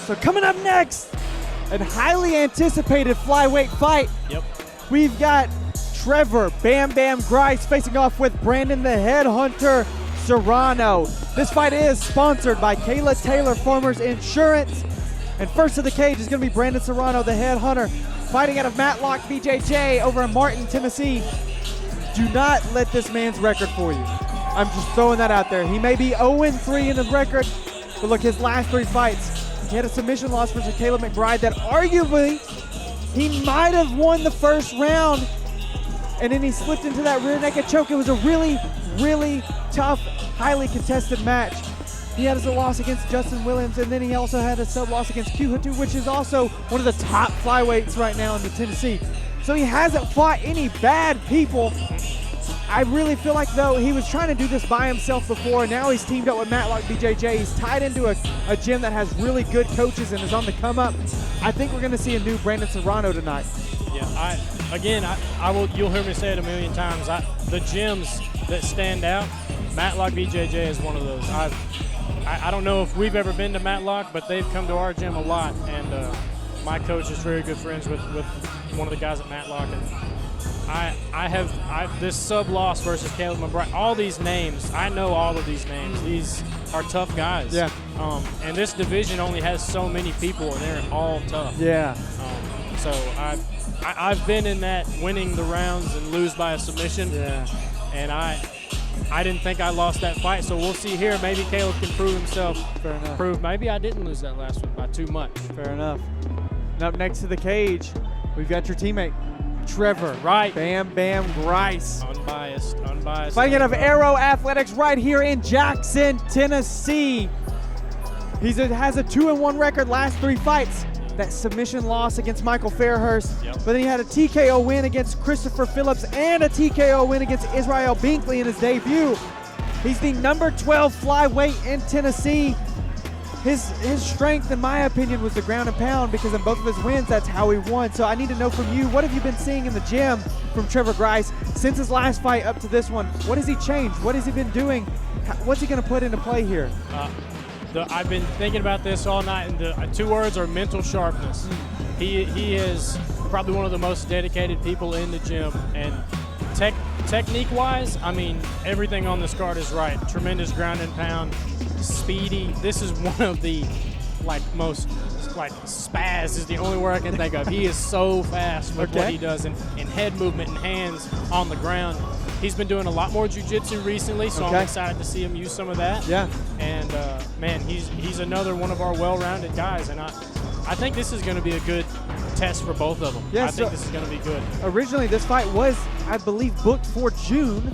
So coming up next, a highly anticipated flyweight fight. Yep. We've got Trevor Bam Bam Grice facing off with Brandon the Headhunter Serrano. This fight is sponsored by Kayla Taylor Farmers Insurance. And first to the cage is going to be Brandon Serrano, the Headhunter, fighting out of Matlock BJJ over in Martin, Tennessee. Do not let this man's record fool you. I'm just throwing that out there. He may be 0-3 in the record, but look, his last 3 fights, he had a submission loss versus Caleb McBride that arguably he might have won the first round, and then he slipped into that rear naked choke. It was a really, really tough, highly contested match. He had a loss against Justin Williams, and then he also had a sub loss against Q-Hutu, which is also one of the top flyweights right now in the Tennessee. So he hasn't fought any bad people. I really feel like, though, he was trying to do this by himself before. Now he's teamed up with Matlock BJJ. He's tied into a gym that has really good coaches and is on the come up. I think we're going to see a new Brandon Serrano tonight. Yeah, you'll hear me say it a million times. The gyms that stand out, Matlock BJJ is one of those. I don't know if we've ever been to Matlock, but they've come to our gym a lot, and my coach is very good friends with one of the guys at Matlock, and I have this sub loss versus Caleb McBride. All these names, I know all of these names. These are tough guys. Yeah. And this division only has so many people, and they're all tough. Yeah. So I've been in that winning the rounds and lose by a submission. Yeah. And I didn't think I lost that fight, so we'll see here. Maybe Caleb can prove himself. Fair enough. Maybe I didn't lose that last one by too much. Fair enough. And up next to the cage, we've got your teammate, Trevor. Right. Bam Bam Grice. Unbiased. Fighting out of Aero Athletics right here in Jackson, Tennessee. He has a 2-1 record last 3 fights. That submission loss against Michael Fairhurst. Yep. But then he had a TKO win against Christopher Phillips and a TKO win against Israel Binkley in his debut. He's the number 12 flyweight in Tennessee. His strength, in my opinion, was the ground and pound, because in both of his wins, that's how he won. So I need to know from you, what have you been seeing in the gym from Trevor Grice since his last fight up to this one? What has he changed? What has he been doing? What's he going to put into play here? I've been thinking about this all night, and the 2 words are mental sharpness. He is probably one of the most dedicated people in the gym, and technique-wise, I mean, everything on this card is right. Tremendous ground and pound, speedy. This is one of the most spaz is the only word I can think of. He is so fast with what he does, and head movement and hands on the ground. He's been doing a lot more jiu-jitsu recently, so I'm excited to see him use some of that. Yeah. And man, he's another one of our well-rounded guys, and I think this is going to be a good test for both of them. Yeah, I think this is going to be good. Originally, this fight was, I believe, booked for June.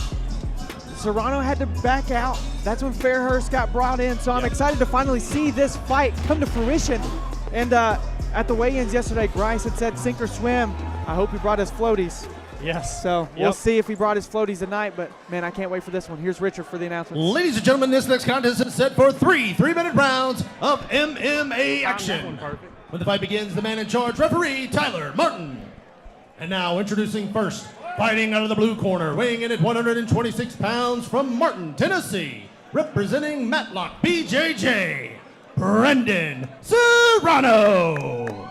Serrano had to back out. That's when Fairhurst got brought in. So I'm excited to finally see this fight come to fruition. And at the weigh-ins yesterday, Grice had said sink or swim. I hope he brought his floaties. Yes. So we'll see if he brought his floaties tonight, but man, I can't wait for this one. Here's Richard for the announcement. Ladies and gentlemen, this next contest is set for 3 3-minute rounds of MMA action. When the fight begins, the man in charge, referee Tyler Martin. And now introducing first, fighting out of the blue corner, weighing in at 126 pounds from Martin, Tennessee, representing Matlock BJJ, Brandon Serrano.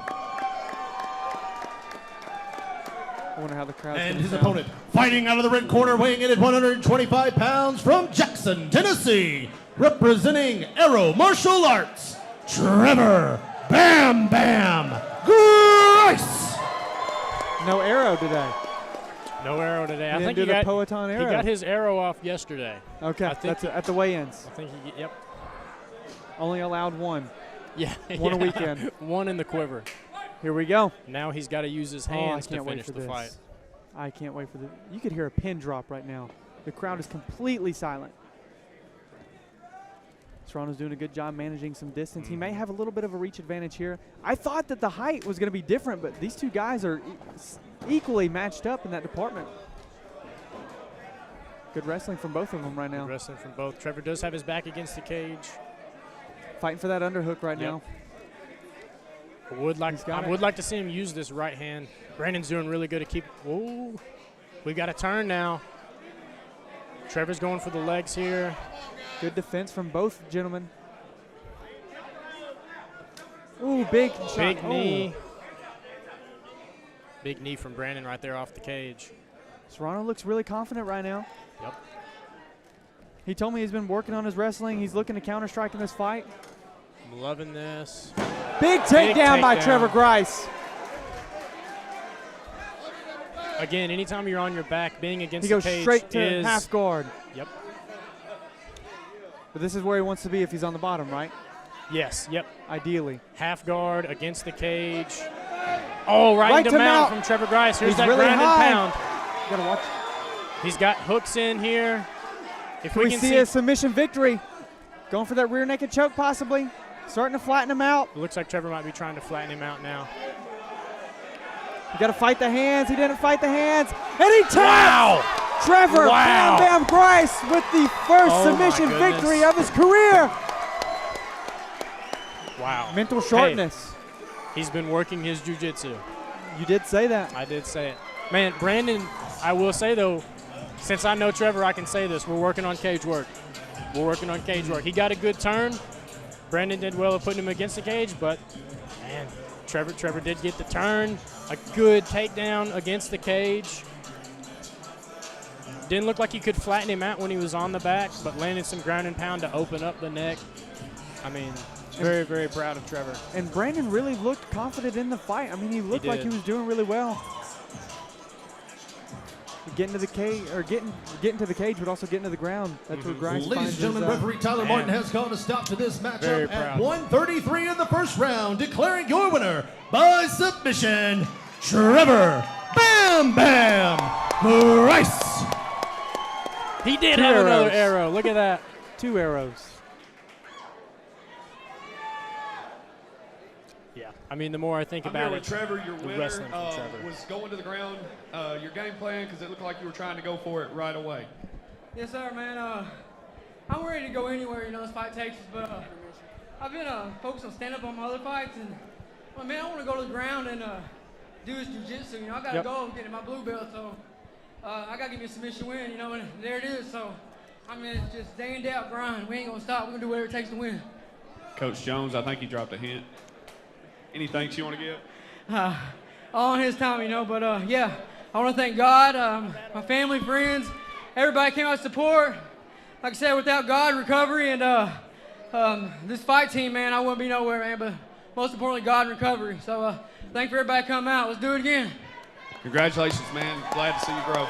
I wonder how the crowd's And gonna his sound. opponent, fighting out of the red corner, weighing in at 125 pounds from Jackson, Tennessee, representing Aero Martial Arts, Trevor Bam Bam Grice. No arrow today. No arrow today. He I didn't think do he the got Poeton arrow. He got his arrow off yesterday. Okay, I think that's at the weigh-ins. I think yep. Only allowed 1. Yeah. One a weekend. 1 in the quiver. Here we go. Now he's got to use his hands to finish the fight. I can't wait for this. You could hear a pin drop right now. The crowd is completely silent. Serrano's doing a good job managing some distance. He may have a little bit of a reach advantage here. I thought that the height was going to be different, but these 2 guys are equally matched up in that department. Good wrestling from both of them right now. Good wrestling from both. Trevor does have his back against the cage. Fighting for that underhook right now. I would like to see him use this right hand. Brandon's doing really good to keep. Whoa. We got a turn now. Trevor's going for the legs here. Good defense from both gentlemen. Ooh, big shot. Big knee. Ooh. Big knee from Brandon right there off the cage. Serrano looks really confident right now. Yep. He told me he's been working on his wrestling. He's looking to counter-strike in this fight. I'm loving this. Big takedown by Trevor Grice. Again, anytime you're on your back, being against He goes the cage straight to is half guard. Yep. But this is where he wants to be if he's on the bottom, right? Yes. Yep. Ideally. Half guard against the cage. Oh, right to mount mount from Trevor Grice. Here's He's that really ground high. and pound. You gotta watch. He's got hooks in here. If Can we see a submission victory? Going for that rear naked choke possibly. Starting to flatten him out. It looks like Trevor might be trying to flatten him out now. You gotta fight the hands. He didn't fight the hands. And he tapped! Wow! Trevor Wow. Bam Bam Grice with the first Oh my submission goodness. victory of his career. Wow. Mental sharpness. He's been working his jiu-jitsu. You did say that. I did say it. Man, Brandon, I will say though, since I know Trevor, I can say this. We're working on cage work. We're working on cage work. He got a good turn. Brandon did well at putting him against the cage, but man, Trevor did get the turn. A good takedown against the cage. Didn't look like he could flatten him out when he was on the back, but landed some ground and pound to open up the neck. I mean, very, very proud of Trevor. And Brandon really looked confident in the fight. I mean, he looked like he was doing really well. Getting to the cage, or getting to the cage, but also getting to the ground. That's where Grice Ladies finds and gentlemen, his, referee Tyler Martin has called a stop to this Very matchup at proud. 1:33 in the first round, declaring your winner by submission, Trevor Bam Bam Grice. He did Two have another arrows. arrow. Look at that. 2 arrows. Yeah. I mean, the more I think I'm about here it, with Trevor. Your the winner wrestling from Trevor. was going to the ground. Your game plan, because it looked like you were trying to go for it right away. Yes, sir, man. I'm ready to go anywhere, you know, this fight takes us, but I've been focused on stand-up on my other fights, and, well, man, I want to go to the ground and do this jiu-jitsu. You know, I got to go get in my blue belt, so I got to give me a submission win, you know, and there it is. So, I mean, it's just day in, day out grind. We ain't going to stop. We're going to do whatever it takes to win. Coach Jones, I think he dropped a hint. Any thanks you want to give? All in his time, you know, but yeah, I want to thank God, my family, friends, everybody came out to support. Like I said, without God, recovery, and this fight team, man, I wouldn't be nowhere, man, but most importantly, God and recovery. So thank you for everybody coming out. Let's do it again. Congratulations, man. Glad to see you grow.